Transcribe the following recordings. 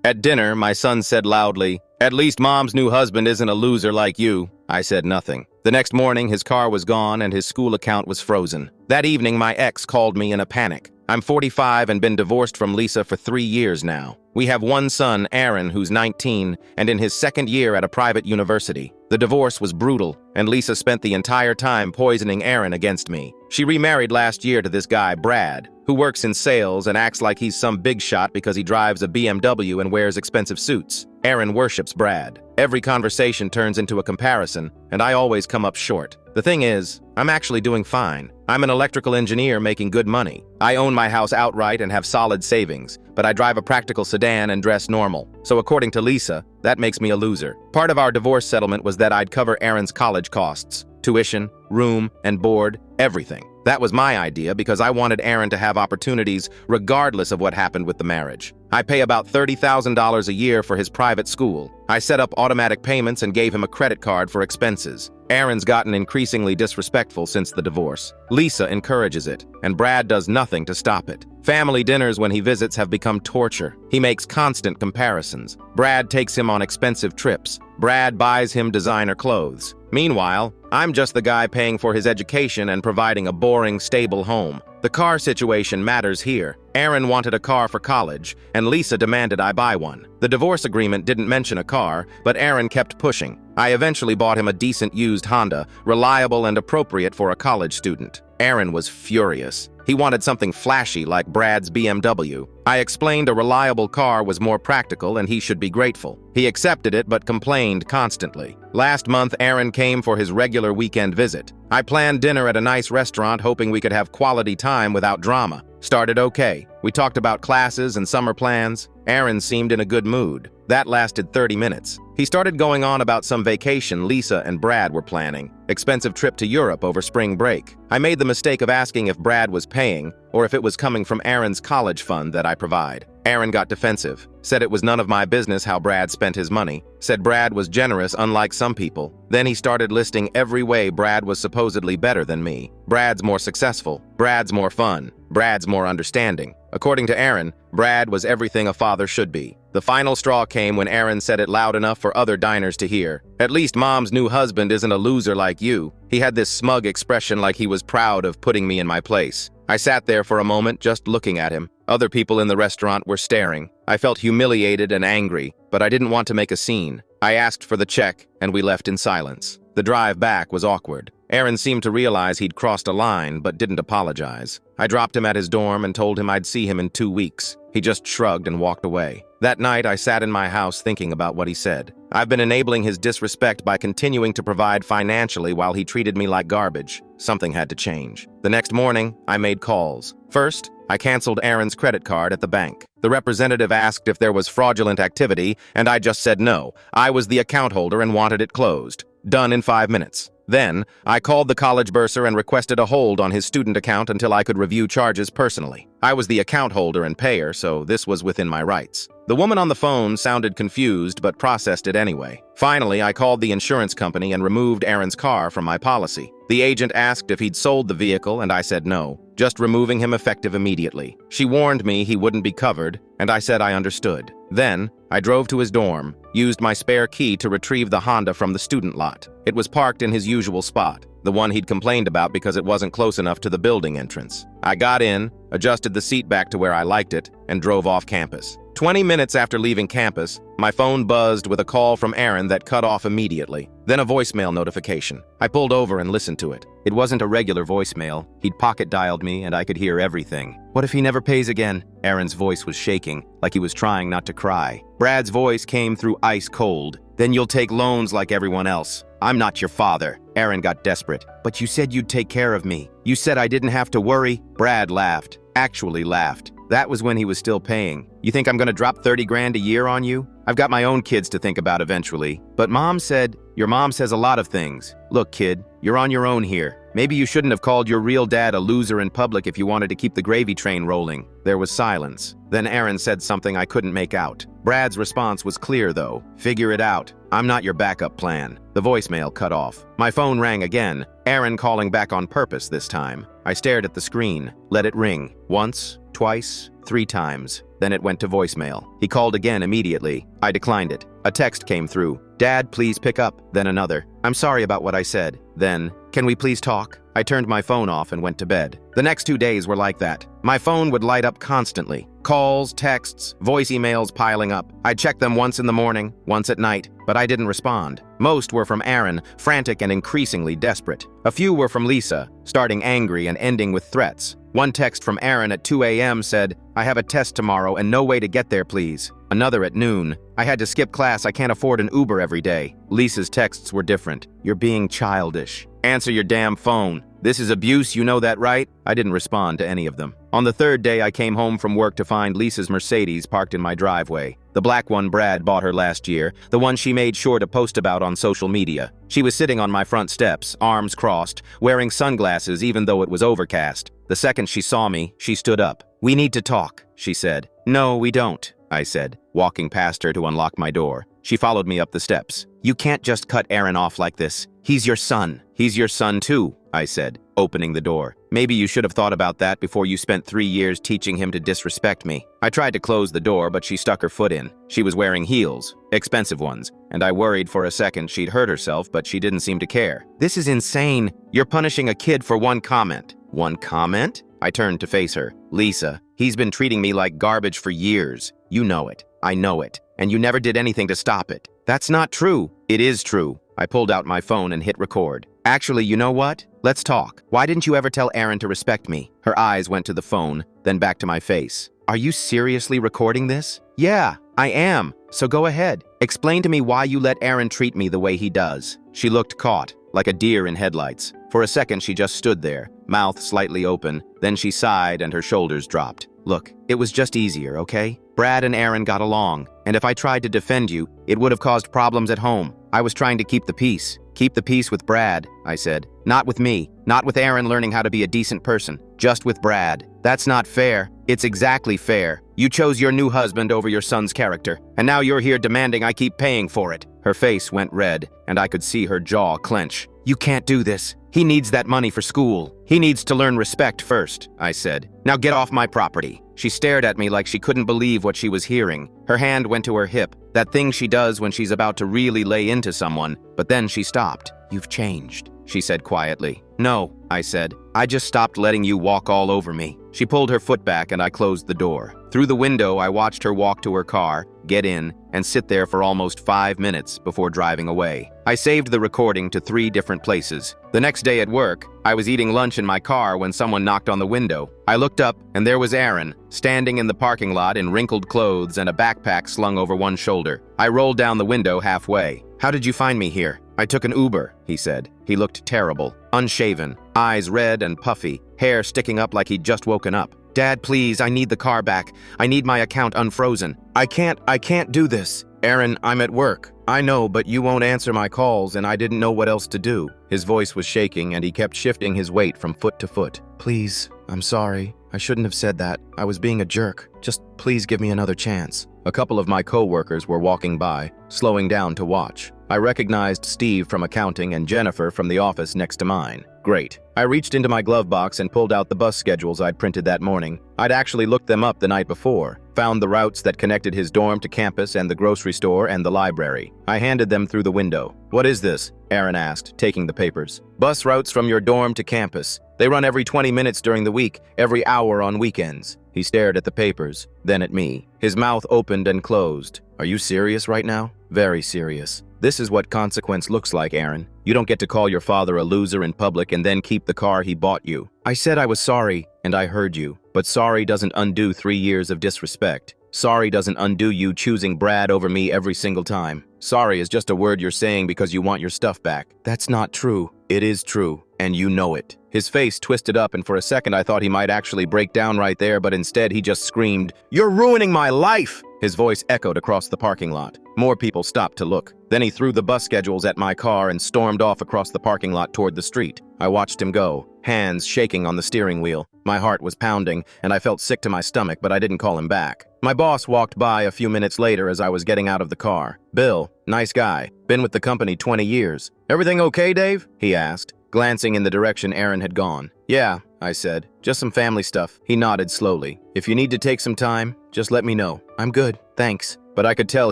At dinner, my son said loudly, "At least Mom's new husband isn't a loser like you." I said nothing. The next morning, his car was gone and his school account was frozen. That evening, my ex called me in a panic. I'm 45 and been divorced from Lisa for 3 years now. We have one son, Aaron, who's 19 and in his second year at a private university. The divorce was brutal, and Lisa spent the entire time poisoning Aaron against me. She remarried last year to this guy, Brad, who works in sales and acts like he's some big shot because he drives a BMW and wears expensive suits. Aaron worships Brad. Every conversation turns into a comparison, and I always come up short. The thing is, I'm actually doing fine. I'm an electrical engineer making good money. I own my house outright and have solid savings, but I drive a practical sedan and dress normal. So according to Lisa, that makes me a loser. Part of our divorce settlement was that I'd cover Aaron's college costs. Tuition, room, and board, everything. That was my idea because I wanted Aaron to have opportunities regardless of what happened with the marriage. I pay about $30,000 a year for his private school. I set up automatic payments and gave him a credit card for expenses. Aaron's gotten increasingly disrespectful since the divorce. Lisa encourages it, and Brad does nothing to stop it. Family dinners when he visits have become torture. He makes constant comparisons. Brad takes him on expensive trips. Brad buys him designer clothes. Meanwhile, I'm just the guy paying for his education and providing a boring, stable home. The car situation matters here. Aaron wanted a car for college, and Lisa demanded I buy one. The divorce agreement didn't mention a car, but Aaron kept pushing. I eventually bought him a decent used Honda, reliable and appropriate for a college student. Aaron was furious. He wanted something flashy like Brad's BMW. I explained a reliable car was more practical and he should be grateful. He accepted it but complained constantly. Last month, Aaron came for his regular weekend visit. I planned dinner at a nice restaurant hoping we could have quality time without drama. Started okay. We talked about classes and summer plans. Aaron seemed in a good mood. That lasted 30 minutes. He started going on about some vacation Lisa and Brad were planning. Expensive trip to Europe over spring break. I made the mistake of asking if Brad was paying or if it was coming from Aaron's college fund that I provide. Aaron got defensive, said it was none of my business how Brad spent his money, said Brad was generous unlike some people. Then he started listing every way Brad was supposedly better than me. Brad's more successful. Brad's more fun. Brad's more understanding. According to Aaron, Brad was everything a father should be. The final straw came when Aaron said it loud enough for other diners to hear. "At least Mom's new husband isn't a loser like you." He had this smug expression like he was proud of putting me in my place. I sat there for a moment just looking at him. Other people in the restaurant were staring. I felt humiliated and angry, but I didn't want to make a scene. I asked for the check, and we left in silence. The drive back was awkward. Aaron seemed to realize he'd crossed a line, but didn't apologize. I dropped him at his dorm and told him I'd see him in 2 weeks. He just shrugged and walked away. That night, I sat in my house thinking about what he said. I've been enabling his disrespect by continuing to provide financially while he treated me like garbage. Something had to change. The next morning, I made calls. First, I canceled Aaron's credit card at the bank. The representative asked if there was fraudulent activity, and I just said no. I was the account holder and wanted it closed. Done in 5 minutes. Then, I called the college bursar and requested a hold on his student account until I could review charges personally. I was the account holder and payer, so this was within my rights. The woman on the phone sounded confused but processed it anyway. Finally, I called the insurance company and removed Aaron's car from my policy. The agent asked if he'd sold the vehicle, and I said no, just removing him effective immediately. She warned me he wouldn't be covered, and I said I understood. Then, I drove to his dorm, used my spare key to retrieve the Honda from the student lot. It was parked in his usual spot, the one he'd complained about because it wasn't close enough to the building entrance. I got in, adjusted the seat back to where I liked it, and drove off campus. 20 minutes after leaving campus, my phone buzzed with a call from Aaron that cut off immediately. Then a voicemail notification. I pulled over and listened to it. It wasn't a regular voicemail. He'd pocket-dialed me and I could hear everything. "What if he never pays again?" Aaron's voice was shaking, like he was trying not to cry. Brad's voice came through ice cold. "Then you'll take loans like everyone else. I'm not your father." Aaron got desperate. "But you said you'd take care of me. You said I didn't have to worry." Brad laughed. Actually laughed. That was when he was still paying. "You think I'm gonna drop 30 grand a year on you? I've got my own kids to think about eventually." But Mom said, "Your mom says a lot of things. Look, kid, you're on your own here. Maybe you shouldn't have called your real dad a loser in public if you wanted to keep the gravy train rolling." There was silence. Then Aaron said something I couldn't make out. Brad's response was clear, though. "Figure it out. I'm not your backup plan." The voicemail cut off. My phone rang again. Aaron calling back on purpose this time. I stared at the screen, let it ring. Once, twice, 3 times. Then it went to voicemail. He called again immediately. I declined it. A text came through. "Dad, please pick up." Then another. "I'm sorry about what I said." Then, "Can we please talk?" I turned my phone off and went to bed. The next 2 days were like that. My phone would light up constantly. Calls, texts, voice emails piling up. I'd check them once in the morning, once at night, but I didn't respond. Most were from Aaron, frantic and increasingly desperate. A few were from Lisa, starting angry and ending with threats. One text from Aaron at 2 a.m. said, "I have a test tomorrow and no way to get there, please." Another at noon. "I had to skip class, I can't afford an Uber every day." Lisa's texts were different. "You're being childish. Answer your damn phone. This is abuse, you know that, right?" I didn't respond to any of them. On the 3rd day, I came home from work to find Lisa's Mercedes parked in my driveway. The black one Brad bought her last year, the one she made sure to post about on social media. She was sitting on my front steps, arms crossed, wearing sunglasses even though it was overcast. The second she saw me, she stood up. "We need to talk," she said. "No, we don't," I said, walking past her to unlock my door. She followed me up the steps. "You can't just cut Aaron off like this. He's your son." "He's your son too," I said, opening the door. "Maybe you should have thought about that before you spent 3 years teaching him to disrespect me." I tried to close the door, but she stuck her foot in. She was wearing heels, expensive ones, and I worried for a second she'd hurt herself, but she didn't seem to care. "This is insane. You're punishing a kid for one comment." "One comment?" I turned to face her. "Lisa, he's been treating me like garbage for years. You know it. I know it. And you never did anything to stop it." "That's not true." "It is true." I pulled out my phone and hit record. "Actually, you know what? Let's talk. Why didn't you ever tell Aaron to respect me?" Her eyes went to the phone, then back to my face. "Are you seriously recording this?" "Yeah, I am. So go ahead. Explain to me why you let Aaron treat me the way he does." She looked caught, like a deer in headlights. For a second, she just stood there, mouth slightly open. Then she sighed and her shoulders dropped. "Look, it was just easier, okay? Brad and Aaron got along, and if I tried to defend you, it would have caused problems at home. I was trying to keep the peace. Keep the peace with Brad," I said. "Not with me. Not with Aaron learning how to be a decent person. Just with Brad." "That's not fair." "It's exactly fair. You chose your new husband over your son's character, and now you're here demanding I keep paying for it." Her face went red, and I could see her jaw clench. "You can't do this. He needs that money for school. He needs to learn respect first," I said. "Now get off my property." She stared at me like she couldn't believe what she was hearing. Her hand went to her hip, that thing she does when she's about to really lay into someone, but then she stopped. "You've changed," she said quietly. "No," I said. "I just stopped letting you walk all over me." She pulled her foot back and I closed the door. Through the window, I watched her walk to her car, get in, and sit there for almost 5 minutes before driving away. I saved the recording to 3 different places. The next day at work, I was eating lunch in my car when someone knocked on the window. I looked up, and there was Aaron, standing in the parking lot in wrinkled clothes and a backpack slung over one shoulder. I rolled down the window halfway. "How did you find me here?" "I took an Uber," he said. He looked terrible, unshaven, eyes red and puffy, hair sticking up like he'd just woken up. "Dad, please, I need the car back. I need my account unfrozen." I can't do this." "Aaron, I'm at work." "I know, but you won't answer my calls and I didn't know what else to do." His voice was shaking and he kept shifting his weight from foot to foot. "Please, I'm sorry. I shouldn't have said that. I was being a jerk. Just please give me another chance." A couple of my co-workers were walking by, slowing down to watch. I recognized Steve from accounting and Jennifer from the office next to mine. Great. I reached into my glove box and pulled out the bus schedules I'd printed that morning. I'd actually looked them up the night before, found the routes that connected his dorm to campus and the grocery store and the library. I handed them through the window. "What is this?" Aaron asked, taking the papers. "Bus routes from your dorm to campus. They run every 20 minutes during the week, every hour on weekends." He stared at the papers, then at me. His mouth opened and closed. "Are you serious right now?" "Very serious. This is what consequence looks like, Aaron. You don't get to call your father a loser in public and then keep the car he bought you." I said I was sorry, and I heard you. But sorry doesn't undo 3 years of disrespect. Sorry doesn't undo you choosing Brad over me every single time. Sorry is just a word you're saying because you want your stuff back. That's not true. It is true, and you know it. His face twisted up, and for a second I thought he might actually break down right there, but instead he just screamed, "You're ruining my life!" His voice echoed across the parking lot. More people stopped to look. Then he threw the bus schedules at my car and stormed off across the parking lot toward the street. I watched him go, hands shaking on the steering wheel. My heart was pounding, and I felt sick to my stomach, but I didn't call him back. My boss walked by a few minutes later as I was getting out of the car. "Bill, nice guy. Been with the company 20 years. Everything okay, Dave?" he asked. glancing in the direction Aaron had gone. "Yeah," I said. "Just some family stuff." He nodded slowly. "If you need to take some time, just let me know." "I'm good, thanks." But I could tell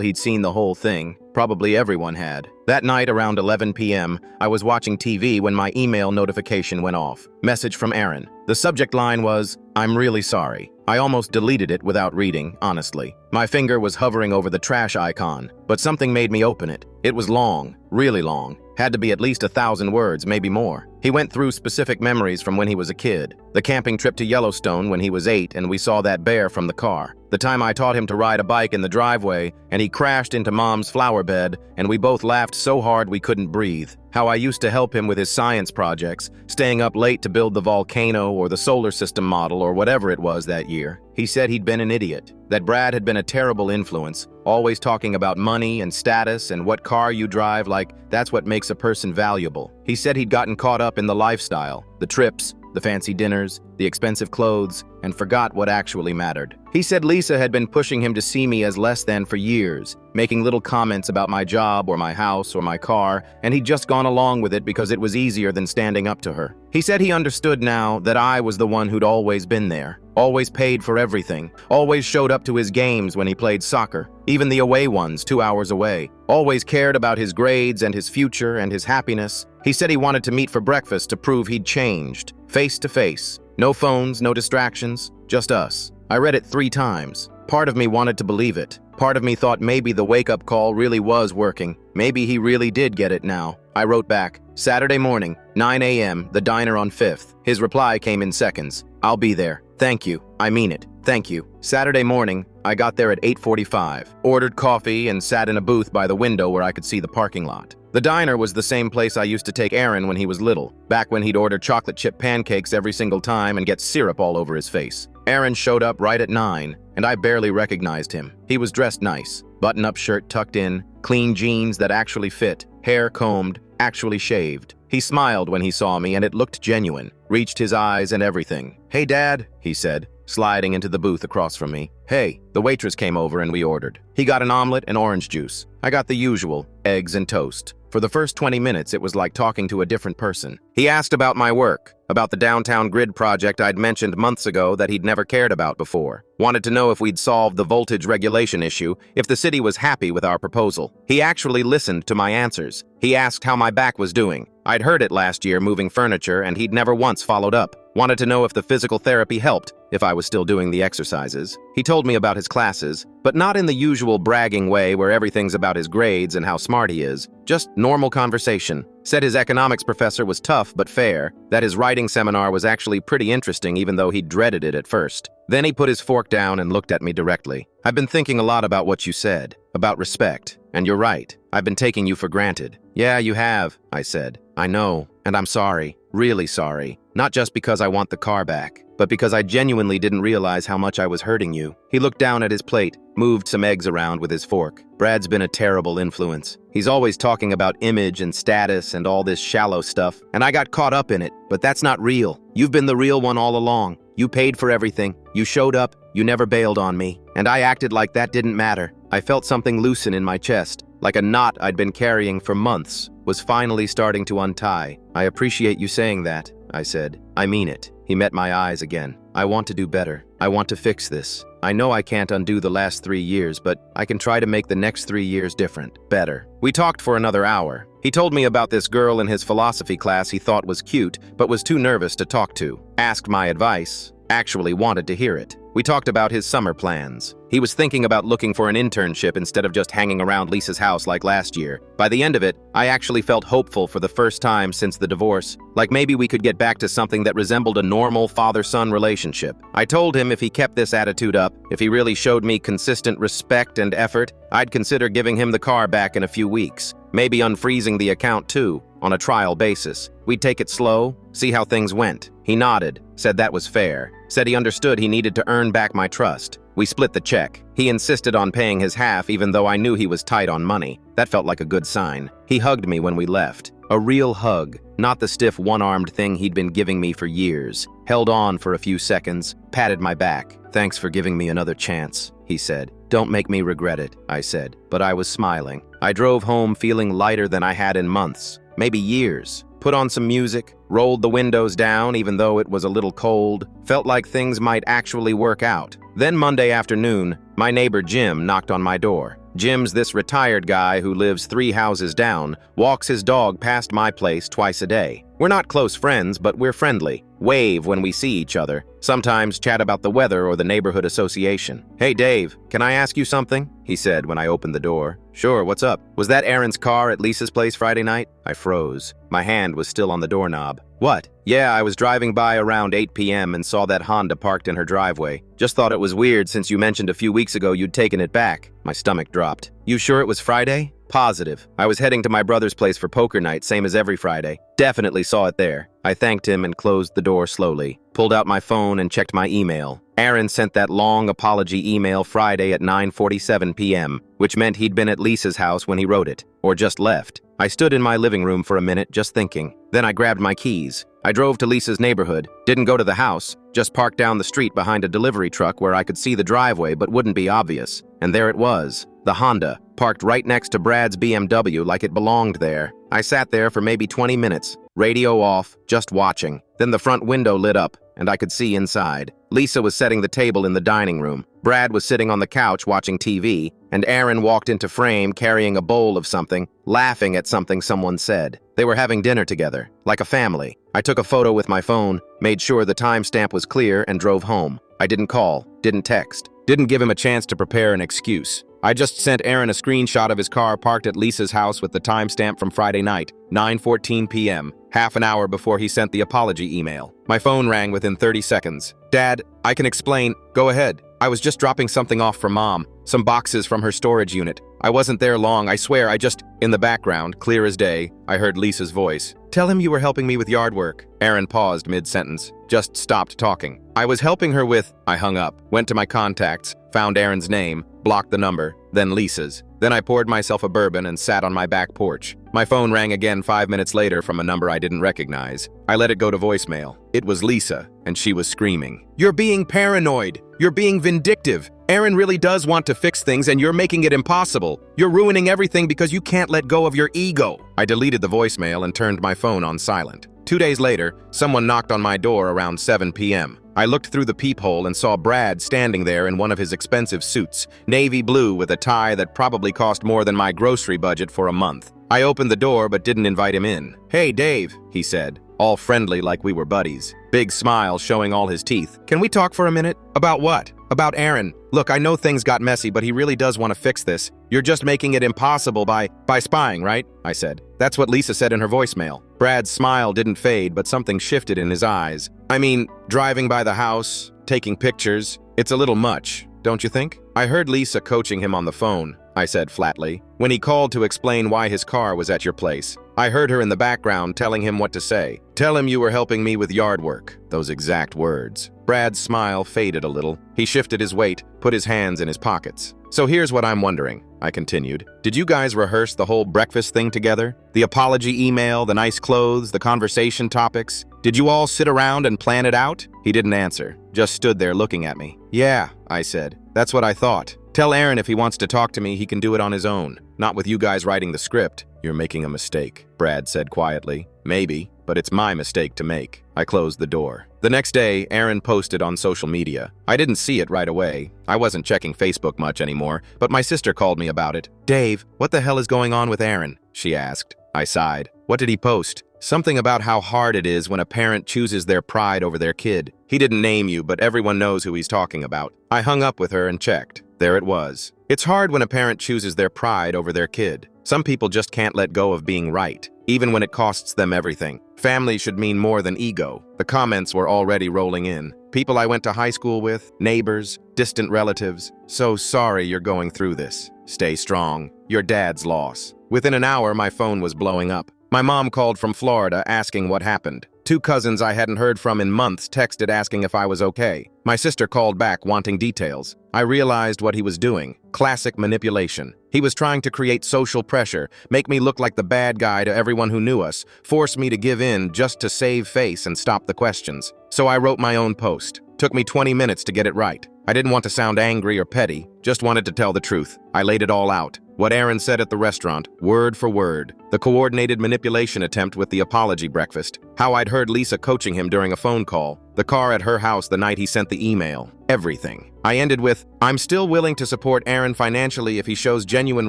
he'd seen the whole thing. Probably everyone had. That night around 11 p.m., I was watching TV when my email notification went off. Message from Aaron. The subject line was, "I'm really sorry." I almost deleted it without reading, honestly. My finger was hovering over the trash icon, but something made me open it. It was long, really long. Had to be at least 1,000 words, maybe more. He went through specific memories from when he was a kid. The camping trip to Yellowstone when he was 8 and we saw that bear from the car. The time I taught him to ride a bike in the driveway and he crashed into Mom's flower bed and we both laughed so hard we couldn't breathe. How I used to help him with his science projects, staying up late to build the volcano or the solar system model or whatever it was that year. He said he'd been an idiot, that Brad had been a terrible influence, always talking about money and status and what car you drive, like that's what makes a person valuable. He said he'd gotten caught up in the lifestyle, the trips, the fancy dinners, the expensive clothes, and forgot what actually mattered. He said Lisa had been pushing him to see me as less than for years, making little comments about my job or my house or my car, and he'd just gone along with it because it was easier than standing up to her. He said he understood now that I was the one who'd always been there, always paid for everything, always showed up to his games when he played soccer, even the away ones 2 hours away, always cared about his grades and his future and his happiness. He said he wanted to meet for breakfast to prove he'd changed, face to face. No phones, no distractions, just us. I read it 3 times. Part of me wanted to believe it. Part of me thought maybe the wake-up call really was working. Maybe he really did get it now. I wrote back, "Saturday morning, 9 a.m., the diner on 5th. His reply came in seconds. "I'll be there. Thank you. I mean it. Thank you." Saturday morning, I got there at 8:45, ordered coffee and sat in a booth by the window where I could see the parking lot. The diner was the same place I used to take Aaron when he was little, back when he'd order chocolate chip pancakes every single time and get syrup all over his face. Aaron showed up right at 9, and I barely recognized him. He was dressed nice, button-up shirt tucked in, clean jeans that actually fit, hair combed, actually shaved. He smiled when he saw me and it looked genuine, reached his eyes and everything. "Hey, Dad," he said, sliding into the booth across from me. "Hey." The waitress came over and we ordered. He got an omelet and orange juice. I got the usual, eggs and toast. For the first 20 minutes, it was like talking to a different person. He asked about my work, about the downtown grid project I'd mentioned months ago that he'd never cared about before. Wanted to know if we'd solved the voltage regulation issue, if the city was happy with our proposal. He actually listened to my answers. He asked how my back was doing. I'd heard it last year moving furniture and he'd never once followed up. Wanted to know if the physical therapy helped, if I was still doing the exercises. He told me about his classes, but not in the usual bragging way where everything's about his grades and how smart he is. Just normal conversation. Said his economics professor was tough but fair, that his writing seminar was actually pretty interesting even though he dreaded it at first. Then he put his fork down and looked at me directly. "I've been thinking a lot about what you said, about respect, and you're right. I've been taking you for granted." "Yeah, you have," I said. "I know, and I'm sorry, really sorry. Not just because I want the car back, but because I genuinely didn't realize how much I was hurting you." He looked down at his plate, moved some eggs around with his fork. "Brad's been a terrible influence. He's always talking about image and status and all this shallow stuff, and I got caught up in it, but that's not real. You've been the real one all along. You paid for everything. You showed up. You never bailed on me. And I acted like that didn't matter." I felt something loosen in my chest, like a knot I'd been carrying for months was finally starting to untie. "I appreciate you saying that," I said. "I mean it." He met my eyes again. "I want to do better. I want to fix this. I know I can't undo the last 3 years, but I can try to make the next 3 years different, better." We talked for another hour. He told me about this girl in his philosophy class he thought was cute, but was too nervous to talk to. Asked my advice. Actually wanted to hear it. We talked about his summer plans. He was thinking about looking for an internship instead of just hanging around Lisa's house like last year. By the end of it, I actually felt hopeful for the first time since the divorce, like maybe we could get back to something that resembled a normal father-son relationship. I told him if he kept this attitude up, if he really showed me consistent respect and effort, I'd consider giving him the car back in a few weeks. Maybe unfreezing the account too, on a trial basis. We'd take it slow, see how things went. He nodded, said that was fair, said he understood he needed to earn back my trust. We split the check. He insisted on paying his half even though I knew he was tight on money. That felt like a good sign. He hugged me when we left. A real hug, not the stiff one-armed thing he'd been giving me for years. Held on for a few seconds, patted my back. "Thanks for giving me another chance," he said. "Don't make me regret it," I said, but I was smiling. I drove home feeling lighter than I had in months, maybe years. put on some music, rolled the windows down even though it was a little cold, felt like things might actually work out. Then Monday afternoon, my neighbor Jim knocked on my door. Jim's this retired guy who lives 3 houses down, walks his dog past my place twice a day. We're not close friends, but we're friendly. Wave when we see each other. Sometimes chat about the weather or the neighborhood association. "Hey Dave, can I ask you something?" he said when I opened the door. "Sure, what's up?" "Was that Aaron's car at Lisa's place Friday night?" I froze. My hand was still on the doorknob. "What?" "Yeah, I was driving by around 8 p.m. and saw that Honda parked in her driveway. Just thought it was weird since you mentioned a few weeks ago you'd taken it back." My stomach dropped. "You sure it was Friday?" "Positive. I was heading to my brother's place for poker night, same as every Friday. Definitely saw it there." I thanked him and closed the door slowly. Pulled out my phone and checked my email. Aaron sent that long apology email Friday at 9:47 p.m., which meant he'd been at Lisa's house when he wrote it, or just left. I stood in my living room for a minute, just thinking. Then I grabbed my keys. I drove to Lisa's neighborhood, didn't go to the house, just parked down the street behind a delivery truck where I could see the driveway but wouldn't be obvious. And there it was, the Honda, parked right next to Brad's BMW like it belonged there. I sat there for maybe 20 minutes, radio off, just watching. Then the front window lit up, and I could see inside. Lisa was setting the table in the dining room. Brad was sitting on the couch watching TV, and Aaron walked into frame carrying a bowl of something, laughing at something someone said. They were having dinner together, like a family. I took a photo with my phone, made sure the timestamp was clear, and drove home. I didn't call, didn't text, didn't give him a chance to prepare an excuse. I just sent Aaron a screenshot of his car parked at Lisa's house with the timestamp from Friday night, 9:14 p.m., half an hour before he sent the apology email. My phone rang within 30 seconds. "Dad, I can explain. Go ahead. I was just dropping something off for Mom, some boxes from her storage unit. I wasn't there long, I swear, I just..." In the background, clear as day, I heard Lisa's voice. "Tell him you were helping me with yard work." Aaron paused mid-sentence, just stopped talking. "I was helping her with..." I hung up, went to my contacts, found Aaron's name, blocked the number, then Lisa's. Then I poured myself a bourbon and sat on my back porch. My phone rang again 5 minutes later from a number I didn't recognize. I let it go to voicemail. It was Lisa, and she was screaming. "You're being paranoid. You're being vindictive. Aaron really does want to fix things, and you're making it impossible. You're ruining everything because you can't let go of your ego." I deleted the voicemail and turned my phone on silent. 2 days later, someone knocked on my door around 7 p.m. I looked through the peephole and saw Brad standing there in one of his expensive suits, navy blue with a tie that probably cost more than my grocery budget for a month. I opened the door but didn't invite him in. "Hey, Dave," he said, all friendly like we were buddies. Big smile showing all his teeth. "Can we talk for a minute?" "About what?" "About Aaron. Look, I know things got messy, but he really does want to fix this. You're just making it impossible by spying, right?" I said. "That's what Lisa said in her voicemail." Brad's smile didn't fade, but something shifted in his eyes. "I mean, driving by the house, taking pictures, it's a little much, don't you think?" "I heard Lisa coaching him on the phone," I said flatly, "when he called to explain why his car was at your place. I heard her in the background telling him what to say. Tell him you were helping me with yard work." Those exact words. Brad's smile faded a little. He shifted his weight, put his hands in his pockets. "So here's what I'm wondering," I continued. "Did you guys rehearse the whole breakfast thing together? The apology email, the nice clothes, the conversation topics? Did you all sit around and plan it out?" He didn't answer, just stood there looking at me. "Yeah," I said. "That's what I thought. Tell Aaron if he wants to talk to me, he can do it on his own. Not with you guys writing the script." "You're making a mistake," Brad said quietly. "Maybe, but it's my mistake to make." I closed the door. The next day, Aaron posted on social media. I didn't see it right away. I wasn't checking Facebook much anymore, but my sister called me about it. "Dave, what the hell is going on with Aaron?" she asked. I sighed. "What did he post?" "Something about how hard it is when a parent chooses their pride over their kid. He didn't name you, but everyone knows who he's talking about." I hung up with her and checked. There it was. It's hard when a parent chooses their pride over their kid. Some people just can't let go of being right, even when it costs them everything. Family should mean more than ego. The comments were already rolling in. People I went to high school with, neighbors, distant relatives. "So sorry you're going through this. Stay strong. Your dad's loss." Within an hour, my phone was blowing up. My mom called from Florida asking what happened. 2 cousins I hadn't heard from in months texted asking if I was okay. My sister called back wanting details. I realized what he was doing. Classic manipulation. He was trying to create social pressure, make me look like the bad guy to everyone who knew us, force me to give in just to save face and stop the questions. So I wrote my own post. Took me 20 minutes to get it right. I didn't want to sound angry or petty, just wanted to tell the truth. I laid it all out. What Aaron said at the restaurant, word for word. The coordinated manipulation attempt with the apology breakfast. How I'd heard Lisa coaching him during a phone call. The car at her house the night he sent the email. Everything. I ended with, I'm still willing to support Aaron financially if he shows genuine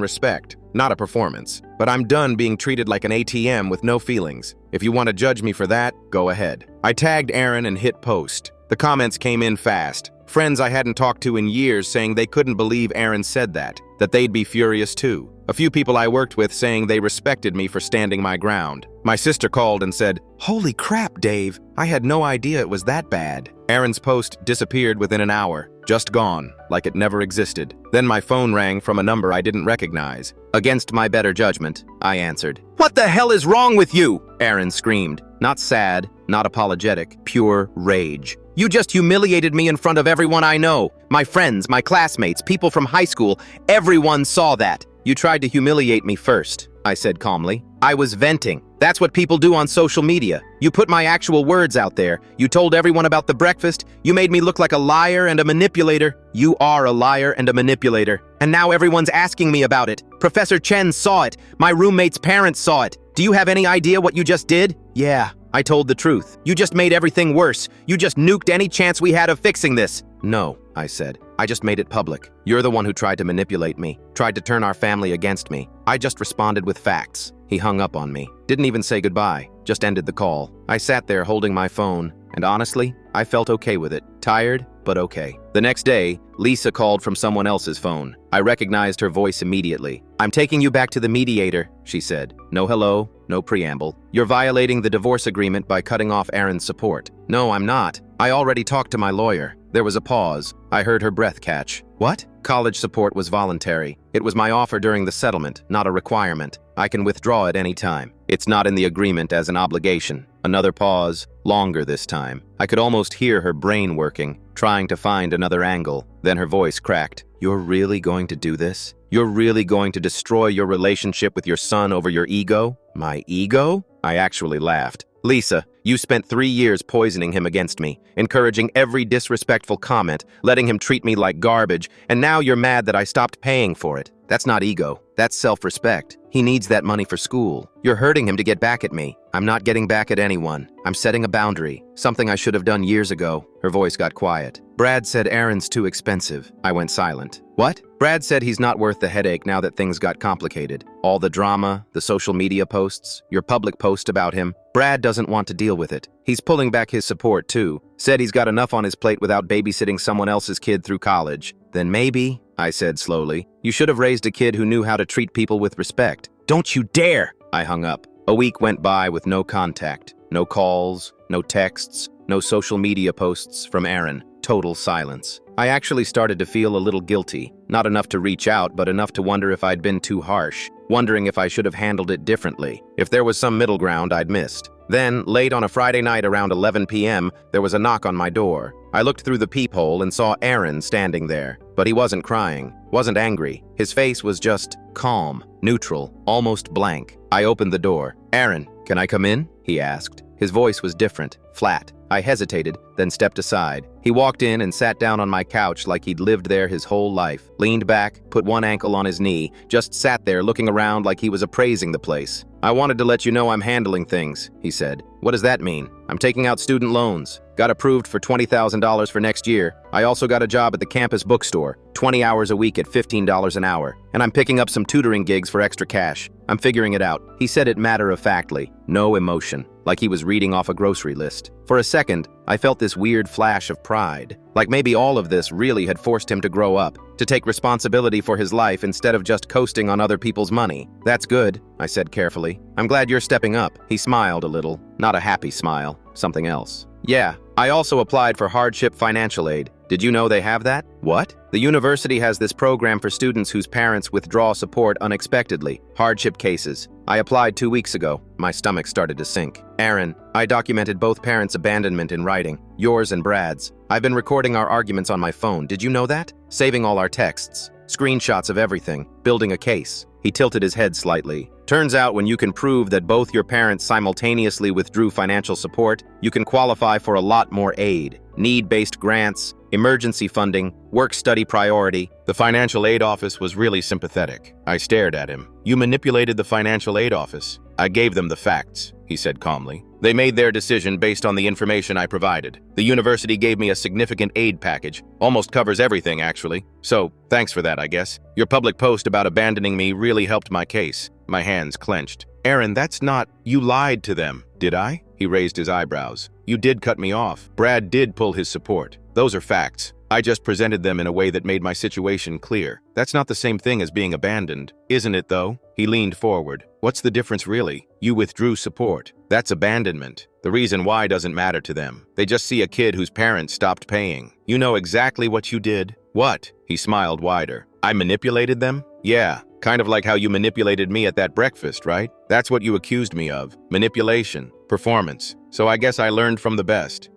respect, not a performance. But I'm done being treated like an ATM with no feelings. If you want to judge me for that, go ahead. I tagged Aaron and hit post. The comments came in fast. Friends I hadn't talked to in years saying they couldn't believe Aaron said that they'd be furious too. A few people I worked with saying they respected me for standing my ground. My sister called and said, "Holy crap, Dave, I had no idea it was that bad." Aaron's post disappeared within an hour, just gone, like it never existed. Then my phone rang from a number I didn't recognize. Against my better judgment, I answered. "What the hell is wrong with you?" Aaron screamed. Not sad, not apologetic, pure rage. "You just humiliated me in front of everyone I know. My friends, my classmates, people from high school, everyone saw that. You tried to humiliate me first," I said calmly. "I was venting. That's what people do on social media. You put my actual words out there. You told everyone about the breakfast. You made me look like a liar and a manipulator. You are a liar and a manipulator. And now everyone's asking me about it. Professor Chen saw it. My roommate's parents saw it. Do you have any idea what you just did?" "Yeah, I told the truth. You just made everything worse. You just nuked any chance we had of fixing this." "No," I said. "I just made it public. You're the one who tried to manipulate me, tried to turn our family against me. I just responded with facts." He hung up on me. Didn't even say goodbye, just ended the call. I sat there holding my phone, and honestly, I felt okay with it. Tired, but okay. The next day, Lisa called from someone else's phone. I recognized her voice immediately. "I'm taking you back to the mediator," she said. No hello, no preamble. "You're violating the divorce agreement by cutting off Aaron's support." "No, I'm not. I already talked to my lawyer." There was a pause. I heard her breath catch. "What?" "College support was voluntary. It was my offer during the settlement, not a requirement. I can withdraw at any time. It's not in the agreement as an obligation." Another pause, longer this time. I could almost hear her brain working, trying to find another angle. Then her voice cracked. "You're really going to do this? You're really going to destroy your relationship with your son over your ego?" "My ego?" I actually laughed. "Lisa, you spent 3 years poisoning him against me, encouraging every disrespectful comment, letting him treat me like garbage, and now you're mad that I stopped paying for it. That's not ego. That's self-respect. He needs that money for school. You're hurting him to get back at me. I'm not getting back at anyone. I'm setting a boundary, something I should have done years ago." Her voice got quiet. "Brad said Aaron's too expensive." I went silent. "What?" "Brad said he's not worth the headache now that things got complicated. All the drama, the social media posts, your public post about him. Brad doesn't want to deal with it. He's pulling back his support too. Said he's got enough on his plate without babysitting someone else's kid through college." "Then maybe," I said slowly, "you should have raised a kid who knew how to treat people with respect." "Don't you dare!" I hung up. A week went by with no contact. No calls, no texts, no social media posts from Aaron. Total silence. I actually started to feel a little guilty. Not enough to reach out, but enough to wonder if I'd been too harsh. Wondering if I should have handled it differently. If there was some middle ground I'd missed. Then, late on a Friday night around 11 p.m., there was a knock on my door. I looked through the peephole and saw Aaron standing there. But he wasn't crying, wasn't angry. His face was just calm, neutral, almost blank. I opened the door. "Aaron, can I come in?" he asked. His voice was different, flat. I hesitated, then stepped aside. He walked in and sat down on my couch like he'd lived there his whole life. Leaned back, put one ankle on his knee, just sat there looking around like he was appraising the place. "I wanted to let you know I'm handling things," he said. "What does that mean?" "I'm taking out student loans. Got approved for $20,000 for next year. I also got a job at the campus bookstore, 20 hours a week at $15 an hour. And I'm picking up some tutoring gigs for extra cash. I'm figuring it out." He said it matter-of-factly, no emotion, like he was reading off a grocery list. For a second, I felt this weird flash of pride, like maybe all of this really had forced him to grow up, to take responsibility for his life instead of just coasting on other people's money. "That's good," I said carefully. "I'm glad you're stepping up." He smiled a little, not a happy smile, something else. "Yeah, I also applied for hardship financial aid. Did you know they have that?" "What?" "The university has this program for students whose parents withdraw support unexpectedly. Hardship cases. I applied 2 weeks ago." My stomach started to sink. "Aaron, I documented both parents' abandonment in writing, yours and Brad's. I've been recording our arguments on my phone. Did you know that? Saving all our texts. Screenshots of everything. Building a case." He tilted his head slightly. "Turns out when you can prove that both your parents simultaneously withdrew financial support, you can qualify for a lot more aid. Need-based grants, emergency funding, work-study priority. The financial aid office was really sympathetic. I stared at him. You manipulated the financial aid office. I gave them the facts, he said calmly. They made their decision based on the information I provided. The university gave me a significant aid package. Almost covers everything, actually. So, thanks for that, I guess. Your public post about abandoning me really helped my case. My hands clenched. Aaron, that's not… You lied to them, did I? He raised his eyebrows. You did cut me off. Brad did pull his support. Those are facts. I just presented them in a way that made my situation clear. That's not the same thing as being abandoned, isn't it though? He leaned forward. What's the difference really? You withdrew support. That's abandonment. The reason why doesn't matter to them. They just see a kid whose parents stopped paying. You know exactly what you did. What? He smiled wider. I manipulated them? Yeah, kind of like how you manipulated me at that breakfast, right? That's what you accused me of. Manipulation. Performance. So I guess I learned from the best.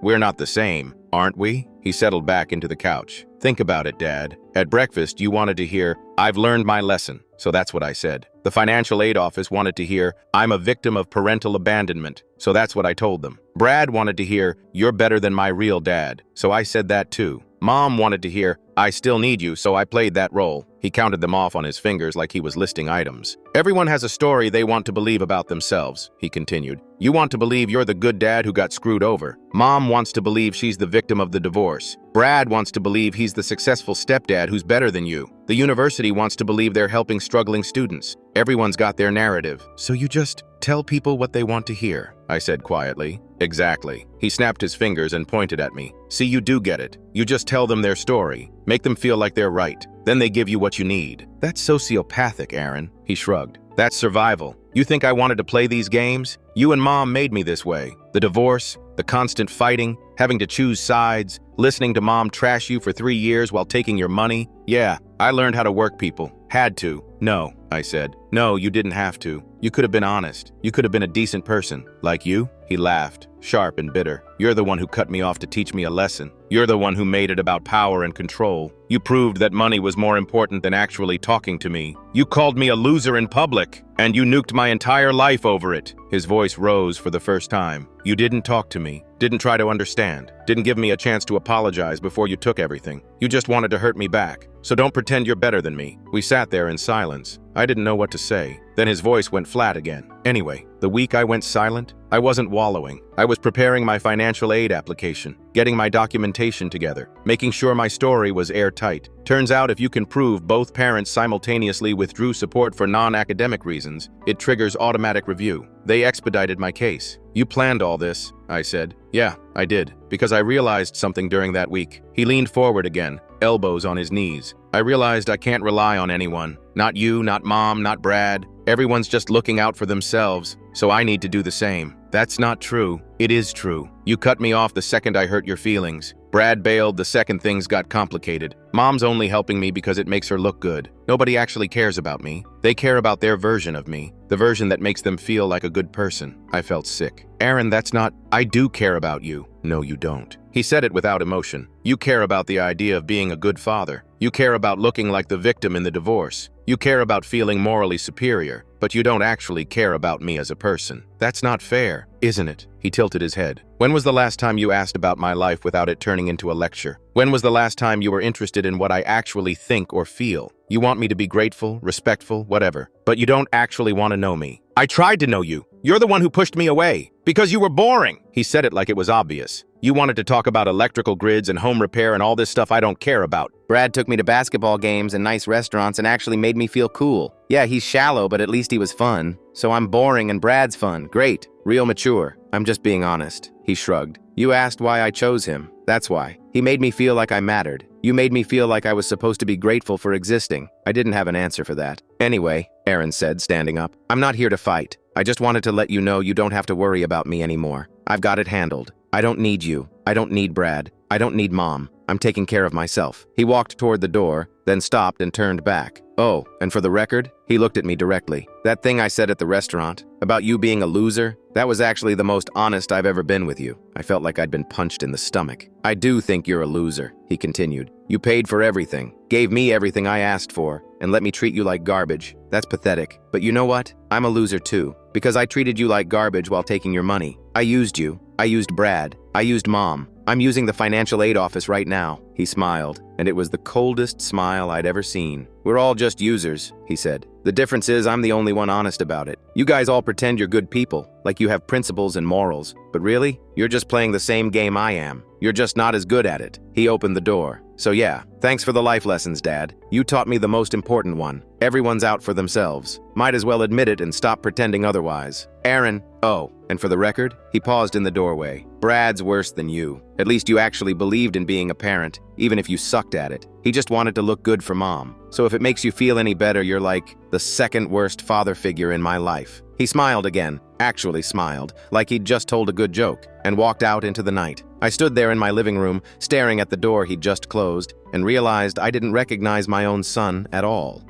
We're not the same, aren't we? He settled back into the couch. Think about it, Dad. At breakfast, you wanted to hear, I've learned my lesson. So that's what I said. The financial aid office wanted to hear, I'm a victim of parental abandonment. So that's what I told them. Brad wanted to hear, you're better than my real dad. So I said that too. Mom wanted to hear, I still need you, so I played that role. He counted them off on his fingers like he was listing items. Everyone has a story they want to believe about themselves, he continued. You want to believe you're the good dad who got screwed over. Mom wants to believe she's the victim of the divorce. Brad wants to believe he's the successful stepdad who's better than you. The university wants to believe they're helping struggling students. Everyone's got their narrative. So you just tell people what they want to hear, I said quietly. Exactly. He snapped his fingers and pointed at me. See, you do get it. You just tell them their story. Make them feel like they're right. Then they give you what you need. That's sociopathic, Aaron. He shrugged. That's survival. You think I wanted to play these games? You and Mom made me this way. The divorce, the constant fighting, having to choose sides, listening to Mom trash you for 3 years while taking your money. Yeah, I learned how to work people. Had to. No, I said. No, you didn't have to. You could have been honest. You could have been a decent person. Like you? He laughed, sharp and bitter. You're the one who cut me off to teach me a lesson. You're the one who made it about power and control. You proved that money was more important than actually talking to me. You called me a loser in public, and you nuked my entire life over it. His voice rose for the first time. You didn't talk to me, didn't try to understand, didn't give me a chance to apologize before you took everything. You just wanted to hurt me back. So don't pretend you're better than me. We sat there in silence. I didn't know what to say. Then his voice went flat again. Anyway, the week I went silent, I wasn't wallowing. I was preparing my financial aid application, getting my documentation together, making sure my story was airtight. Turns out if you can prove both parents simultaneously withdrew support for non-academic reasons, it triggers automatic review. They expedited my case. You planned all this, I said. Yeah, I did, because I realized something during that week. He leaned forward again, elbows on his knees. I realized I can't rely on anyone. Not you, not Mom, not Brad. Everyone's just looking out for themselves, so I need to do the same. That's not true. It is true. You cut me off the second I hurt your feelings. Brad bailed the second things got complicated. Mom's only helping me because it makes her look good. Nobody actually cares about me. They care about their version of me, the version that makes them feel like a good person. I felt sick. Aaron, that's not… I do care about you. No, you don't. He said it without emotion. You care about the idea of being a good father. You care about looking like the victim in the divorce. You care about feeling morally superior, but you don't actually care about me as a person. That's not fair, isn't it? He tilted his head. When was the last time you asked about my life without it turning into a lecture? When was the last time you were interested in what I actually think or feel? You want me to be grateful, respectful, whatever, but you don't actually want to know me. I tried to know you. You're the one who pushed me away, because you were boring. He said it like it was obvious. You wanted to talk about electrical grids and home repair and all this stuff I don't care about. Brad took me to basketball games and nice restaurants and actually made me feel cool. Yeah, he's shallow, but at least he was fun. So I'm boring and Brad's fun. Great. Real mature. I'm just being honest. He shrugged. You asked why I chose him. That's why. He made me feel like I mattered. You made me feel like I was supposed to be grateful for existing. I didn't have an answer for that. Anyway, Aaron said, standing up, I'm not here to fight. I just wanted to let you know you don't have to worry about me anymore. I've got it handled. I don't need you. I don't need Brad. I don't need Mom. I'm taking care of myself. He walked toward the door, then stopped and turned back. Oh, and for the record, he looked at me directly. That thing I said at the restaurant, about you being a loser, that was actually the most honest I've ever been with you. I felt like I'd been punched in the stomach. I do think you're a loser, he continued. You paid for everything, gave me everything I asked for, and let me treat you like garbage. That's pathetic. But you know what? I'm a loser too, because I treated you like garbage while taking your money. I used you. I used Brad. I used Mom. I'm using the financial aid office right now. He smiled, and it was the coldest smile I'd ever seen. We're all just users, he said. The difference is I'm the only one honest about it. You guys all pretend you're good people, like you have principles and morals. But really, you're just playing the same game I am. You're just not as good at it. He opened the door. So yeah, thanks for the life lessons, Dad. You taught me the most important one. Everyone's out for themselves. Might as well admit it and stop pretending otherwise. Aaron, oh, and for the record, he paused in the doorway. Brad's worse than you. At least you actually believed in being a parent, even if you sucked at it. He just wanted to look good for Mom. So if it makes you feel any better, you're like the second worst father figure in my life. He smiled again, actually smiled, like he'd just told a good joke, and walked out into the night. I stood there in my living room, staring at the door he'd just closed, and realized I didn't recognize my own son at all.